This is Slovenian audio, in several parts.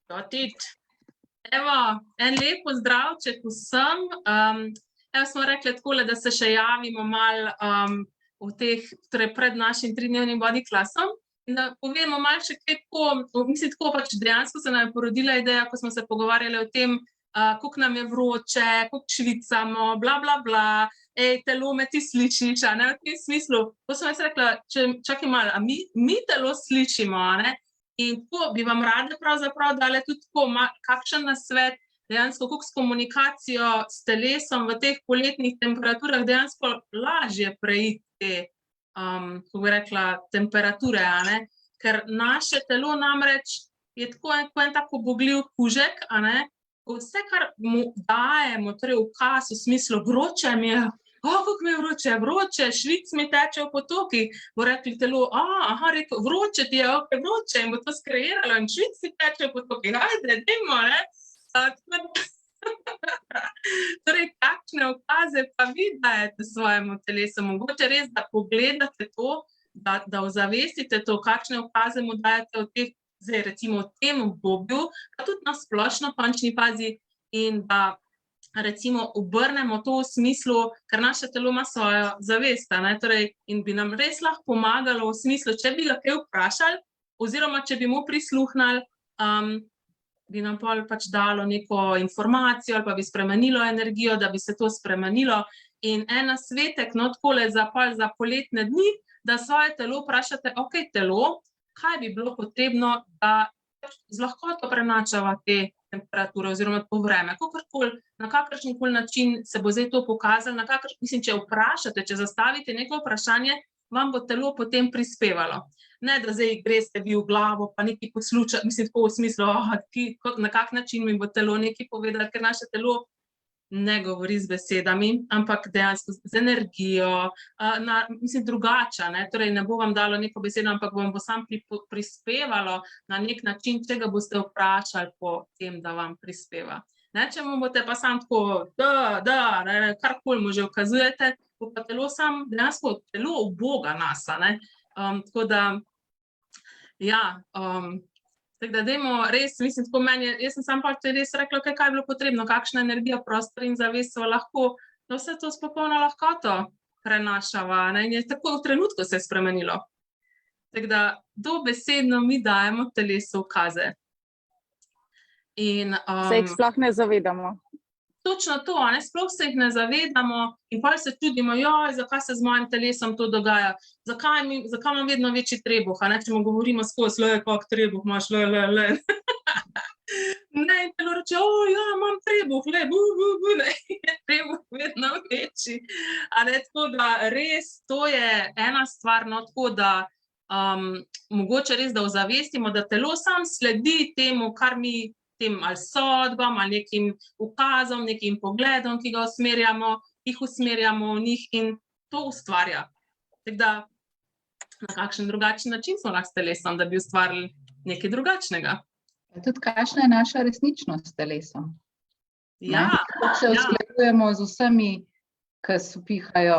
Jotič. Evo, en lep pozdravček vsem. Evo smo rekli takole, da se še javimo malo torej pred našim 3-dnevnim body classom. In da povemo malo še kaj tako, mislim tako pač dejansko se nam je porodila ideja, ko smo se pogovarjali o tem, koliko nam je vroče, koliko švicamo, bla, bla, bla, telo me ti slišiš, a ne, v tem smislu. To sem jaz rekla, čakaj malo, a mi telo slišimo, a ne? In tako bi vam rada pravzaprav dala tudi tako kakšen nasvet, dejansko koliko s komunikacijo s telesom v teh poletnih temperaturah dejansko lažje preiti te, kako bi rekla, temperature, a ne? Ker naše telo namreč je tako en tak ubogljiv kužek, a ne? Vse, kar mu dajemo, torej ukaz v smislu vroče mi je, kako mi je vroče, švic mi teče v potokih, bo rekli telo, rekel, vroče ti je, vroče, in bo to skreiralo in švic mi teče v potokih, ajde, dajmo, ne? Torej, kakšne ukaze pa vi dajete svojemu telesu? Mogoče res, da pogledate to, da ozavestite to, kakšne ukaze mu dajete v teh, zdaj recimo v tem obdobju, pa tudi na splošno končni fazi in da recimo obrnemo to v smislu, ker naše telo ima svojo zavest, ne, torej in bi nam res lahko pomagalo v smislu, če bi ga kaj vprašali oziroma če bi mu prisluhnili, bi nam pol pač dalo neko informacijo ali pa bi spremenilo energijo, da bi se to spremenilo. In en nasvetek, no, takole za poletne dni, da svoje telo vprašate, telo, kaj bi bilo potrebno, da z lahkoto prenašava te temperature oziroma to vreme. Kakorkoli, na kakršenkoli način se bo zdaj to pokazalo, mislim, če vprašate, če zastavite neko vprašanje, vam bo telo potem prispevalo. Ne, da zdaj greste vi v glavo, pa nekaj poslušate, mislim, tako v smislu, na kak način mi bo telo nekaj povedalo, ker naše telo ne govori z besedami, ampak dejansko z energijo, mislim, drugače, ne, torej ne bo vam dalo neko besedo, ampak vam bo samo prispevalo na nek način, če ga boste vprašali po tem, da vam prispeva. Ne, če mu boste pa samo tako, karkoli mu že ukazujete, bo pa telo samo, dejansko telo uboga nas, ne, tako da, ja, tako da dajmo res, mislim, tako meni, jaz sem samo pa res rekla, kaj je bilo potrebno, kakšna energija, prostor in zavest so lahko, da vse to s popolno lahkoto prenašava, ne, in je tako v trenutku se je spremenilo. Tako da dobesedno mi dajemo telesu ukaze. In se jih sploh ne zavedamo. Točno to, ne, sploh se jih ne zavedamo in potem se čudimo, zakaj se z mojim telesom to dogaja, zakaj imam vedno večji trebuh, a ne, če mu govorimo skozi, kak trebuh imaš, Ne, in telo reče, imam trebuh, ne, je trebuh vedno večji. A ne, tako da res, to je ena stvar, no, tako da mogoče res, da ozavestimo, da telo samo sledi temu, kar mi tem ali sodbam, ali nekim ukazom, nekim pogledom, ki ga jih usmerjamo v njih in to ustvarja. Tako da, na kakšen drugačen način smo lahko s telesom, da bi ustvarili nekaj drugačnega. Tudi kakšna je naša resničnost s telesom? Ja. Kako se usklajujemo z vsemi, ki sopihajo.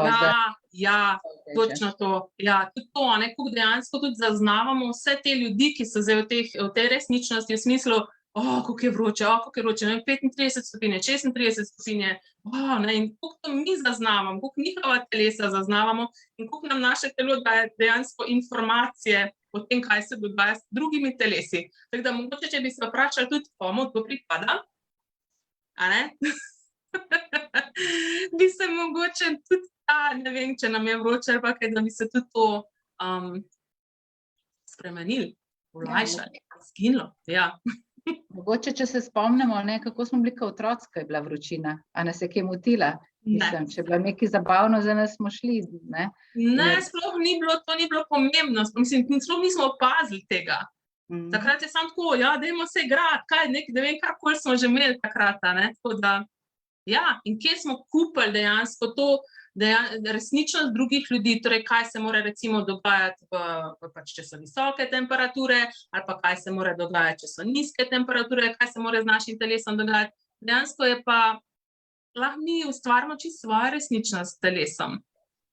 Ja, točno to. Ja, tudi to, ne, kako dejansko tudi zaznavamo vse te ljudi, ki so zdaj v tej resničnosti, v smislu, kako je vroče, ne, 35 stopinje, 36 stopinje, ne, in kako to mi zaznavamo, kako njihova telesa zaznavamo in kako nam naše telo daje dejansko informacije o tem, kaj se dogaja s drugimi telesi. Tako da mogoče, če bi se vprašali tudi, komu to pripada, a ne, bi se mogoče tudi ne vem, če nam je vroče ali pa kaj, da bi se tudi to spremenili, olajšali, skinilo, ja. Mogoče, če se spomnimo, ne, kako smo bili kot otroci, ko je bila vročina, a nas je kaj motila? Mislim, če je bilo nekaj zabavno, za nas smo šli, ne? Ne, sploh ni bilo, to ni bilo pomembno, mislim, sploh nismo opazili tega. Takrat je samo tako, dajmo se igrati, kaj, ne vem, karkoli smo že imeli takrat, ne, tako da, ja, in kje smo kupili dejansko to, resničnost drugih ljudi, torej kaj se mora recimo dogajati, pač, če so visoke temperature, ali pa kaj se mora dogajati, če so nizke temperature, kaj se mora z našim telesom dogajati. Dejansko je pa, lahko mi ustvarimo čisto svojo resničnost s telesom.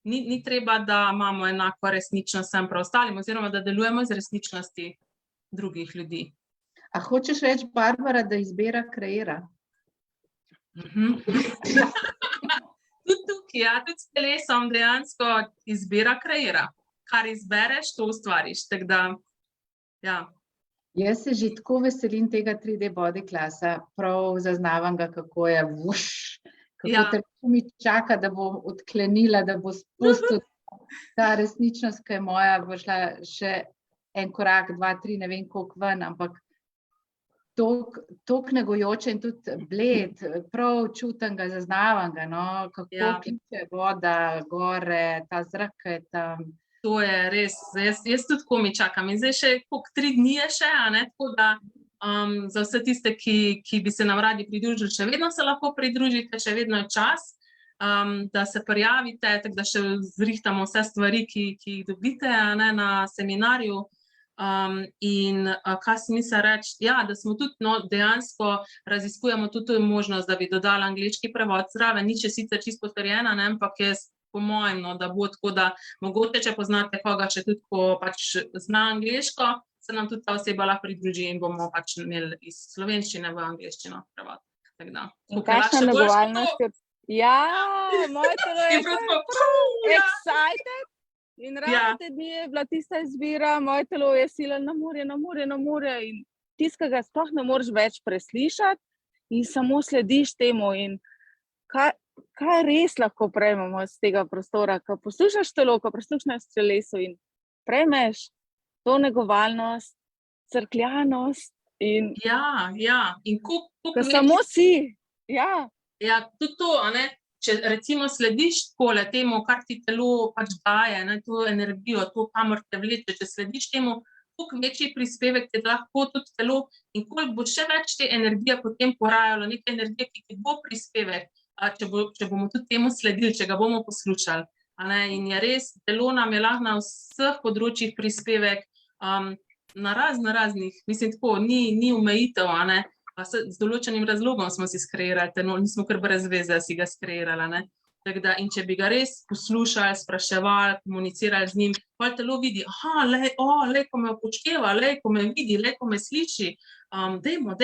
Ni treba, da imamo enako resničnost vsem preostalim, oziroma da delujemo iz resničnosti drugih ljudi. A hočeš reči, Barbara, da izbira kreira? Tudi tukaj, ja, tudi s telesom dejansko izbira kreira. Kar izbereš, to ustvariš. Tako da, ja. Jaz se že tako veselim tega 3D body klasa, prav zaznavam ga, kako je kako težko mi čaka, da bom odklenila, da bo spustil ta resničnost, ki je moja, bo šla še en korak, 2, 3, ne vem koliko ven, ampak toliko negojoče in tudi bled, prav čutim ga, zaznavam ga, no, kako kliče voda, gore, ta zrak je tam. To je res, jaz tudi komi čakam in zdaj še koliko 3 dni je še, tako da za vse tiste, ki bi se nam radi pridružili, še vedno se lahko pridružite, še vedno je čas, da se prijavite, tako da še zrihtamo vse stvari, ki jih dobite na seminarju. In kaj sem mislila reči, da smo tudi dejansko raziskujemo tudi možnost, da bi dodala angleški prevod zraven, ni še sicer čisto potrjena, ampak jaz po mojem, da bo tako, da mogoče, če poznate koga, če tudi ko pač zna angleško, se nam tudi ta oseba lahko pridruži in bomo pač imeli iz slovenščine v angleščino prevod. In kakšna negovalnost je? Ja, moje telo je excited in ravno te dni je bila tista izbira, moje telo je sila na morje in tistega sploh ne moreš več preslišati in samo slediš temu in kaj res lahko prejmemo z tega prostora, ko poslušaš telo, ko poslušaš telesu in prejmeš to negovalnost, crkljanost in in ko samo si. Ja, tudi to, če recimo slediš takole temu, kar ti telo pač daje, to energijo, to kamor te vleče, če slediš temu, koliko večji prispevek ti lahko tudi telo in koliko bo še več te energije potem porajalo, neke energije, ki ti bo prispevek, če bomo tudi temu sledili, če ga bomo poslušali. In je res, telo nam je lahko na vseh področjih prispevek, na raznih, mislim tako, ni omejitev, z določenim razlogom smo si skreirali, nismo kar brez veze si ga skreirali. In če bi ga res poslušali, spraševali, komunicirali z njim, pa telo vidi, lej, ko me upošteva, lej, ko me vidi, lej, ko me sliši, dajmo,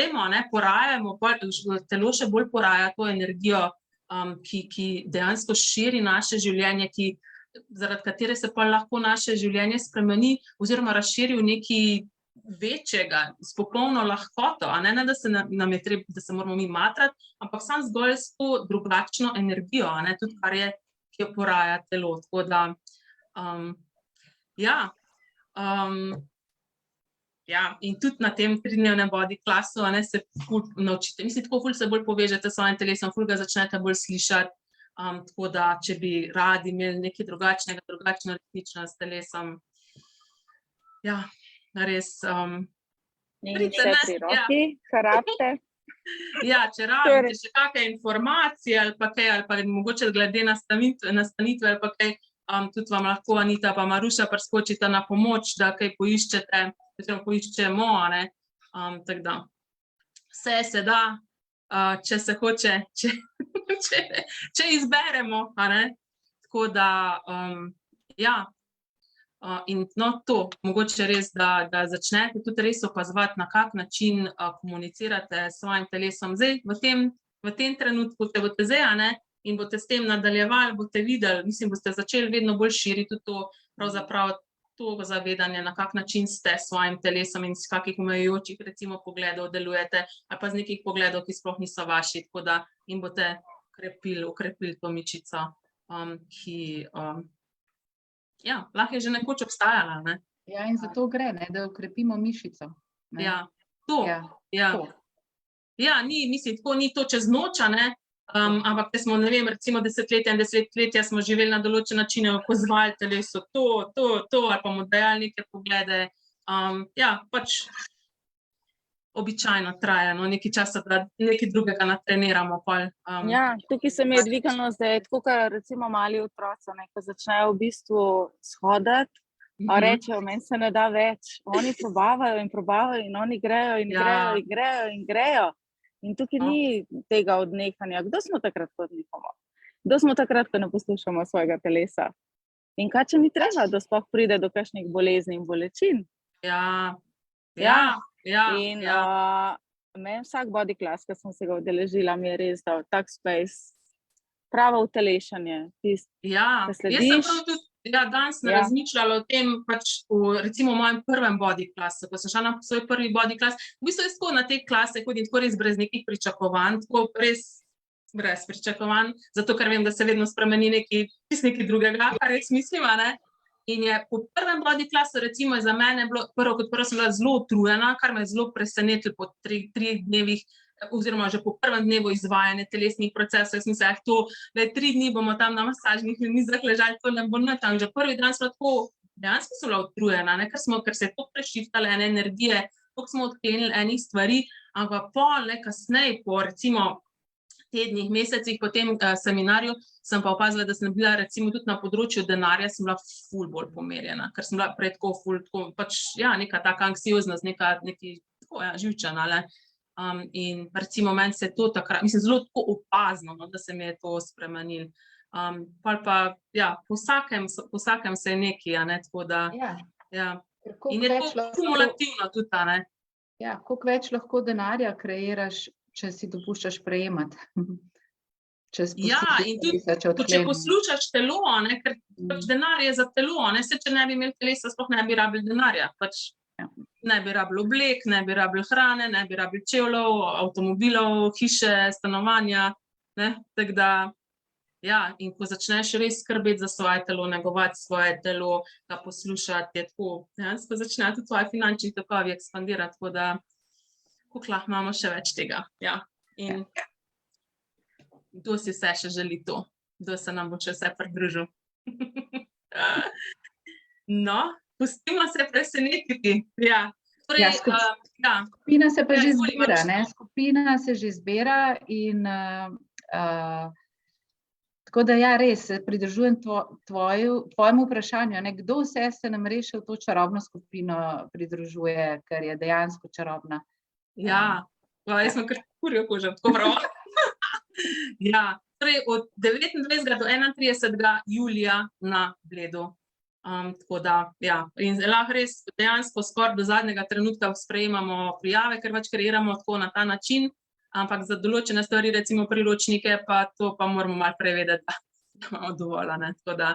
porajamo, telo še bolj poraja to energijo, ki dejansko širi naše življenje, zaradi katere se pa lahko naše življenje spremeni oziroma razširi v nekaj večjega, s popolno lahkoto, ne da se nam je treba, da se moramo mi matrati, ampak samo zgolj s to drugačno energijo, tudi kar je, ki jo poraja telo. Tako da, in tudi na tem 3-dnevnem body klasu se ful naučite. Mislim, tako ful se bolj povežete s svojim telesom, ful ga začnete bolj slišati, tako da, če bi radi imeli nekaj drugačno resničnost s telesom, res. In vse pri roki, karate. Če rabite še kakšne informacije ali pa kaj, ali pa mogoče glede nastanitve ali pa kaj, tudi vam lahko Anita pa Maruša priskočita na pomoč, da kaj poiščete, oziroma poiščemo, tako da vse se da, če se hoče, če izberemo, tako da, in to, mogoče res, da začnete tudi res opazovati, na kak način komunicirate s svojim telesom. Zdaj, v tem trenutku se boste zdaj, in boste s tem nadaljevali, boste videli, mislim, boste začeli vedno bolj širiti tudi to, pravzaprav to zavedanje, na kak način ste s svojim telesom in s kakih omejujočih, recimo, pogledov delujete, ali pa z nekih pogledov, ki sploh niso vaši, tako da jim boste okrepili to mišico, ki, lahko je že nekoč obstajala, in zato gre, da okrepimo mišico. Ni, mislim, tako ni to čez noč, ampak če smo, ne vem, recimo desetletja smo živeli na določen način, opazovali telesu to, ali pa mu dajali neke poglede, pač običajno traja, nekaj časa, da nekaj drugega natreniramo. Tukaj se mi je dvignilo zdaj, tako kot recimo mali otroci, ko začnejo v bistvu shodati, rečejo, meni se ne da več, oni probavajo in oni grejo in grejo. In tukaj ni tega odnehanja. Kdo smo takrat, ko odnehamo? Kdo smo takrat, ko ne poslušamo svojega telesa? In kaj, če ni treba, da sploh pride do kakšnih bolezni in bolečin? In meni vsak body class, ki sem se ga udeležila, mi je res dal tak space, pravo utelešanje. Jaz sem prav tudi danes razmišljala o tem, pač recimo v mojem prvem body classu, ko sem šla na svoj prvi body class, v bistvu jaz tako na te klase hodim tako res brez nekih pričakovanj, tako res brez pričakovanj, zato ker vem, da se vedno spremeni nekaj drugega, kar res mislim, a ne? In je po prvem body classu, recimo za mene bilo, prvo sem bila zelo utrujena, kar me je zelo presenetilo po 3 dnevih, oziroma že po prvem dnevu izvajanja telesnih procesov. Jaz mislim, da 3 dni bomo tam na masažnih mizah ležali, to ne bo tam. Že prvi dan smo tako, dejansko sem bila utrujena, ne? Ker se je to prešiftale ene energije, koliko smo odklenili enih stvari, ampak kasneje, po recimo tednih, mesecih po tem seminarju, sem pa opazila, da sem bila recimo tudi na področju denarja, sem bila ful bolj pomerjena, ker sem bila pred pač, neka taka anksioznost, neki živčana, ne. In recimo meni se je to takrat, mislim, zelo tako opazno, da se mi je to spremenilo. Pol pa, po vsakem se je nekaj, a ne, tako da, In je to kumulativno tudi, a ne. Koliko več lahko denarja kreiraš, če si dopuščaš prejemati. In tudi, če poslušaš telo, ne, ker pač denar je za telo, ne, se če ne bi imeli telesa, sploh ne bi rabili denarja, pač ne bi rabili oblek, ne bi rabili hrane, ne bi rabili čevljev, avtomobilov, hiše, stanovanja, ne, tako da, in ko začneš res skrbeti za svoje telo, negovati svoje telo, ga poslušati, je tako, ko začnejo tudi tvoji finančni tokovi ekspandirati, tako da, koliko lahko imamo še več tega, in kdo si vse še želi to, kdo se nam bo še vse pridružil. No, pustimo se presenetiti, Skupina se pa že zbira, ne, skupina se že zbira in tako da res, se pridružujem tvojemu vprašanju, ne, kdo vse se nam res v to čarobno skupino pridružuje, ker je dejansko čarobna. Jaz sem kar kurjo kožo, tako prav. Torej od 29. do 31. julija na Bledu. Tako da, in lahko res dejansko skoraj do zadnjega trenutka sprejemamo prijave, ker pač kreiramo tako na ta način, ampak za določene stvari, recimo priročnike, pa to pa moramo malo prevedeti, da imamo dovolj, ne, tako da.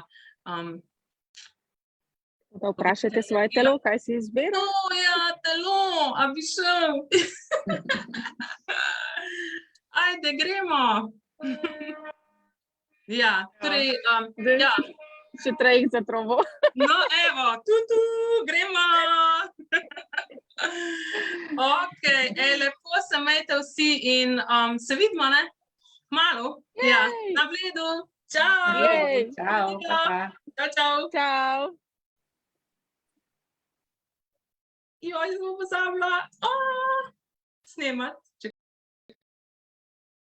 Da vprašajte svoje telo, kaj si izbira? Telo, a bi šel? Ajde, gremo. Torej, Še trejih za trobo. No, evo, gremo. Okej, lepo se imejte vsi in se vidimo, ne? Malo, na Bledu. Čau. Čau, pa. Čau. Joj, sem pozabila snemati.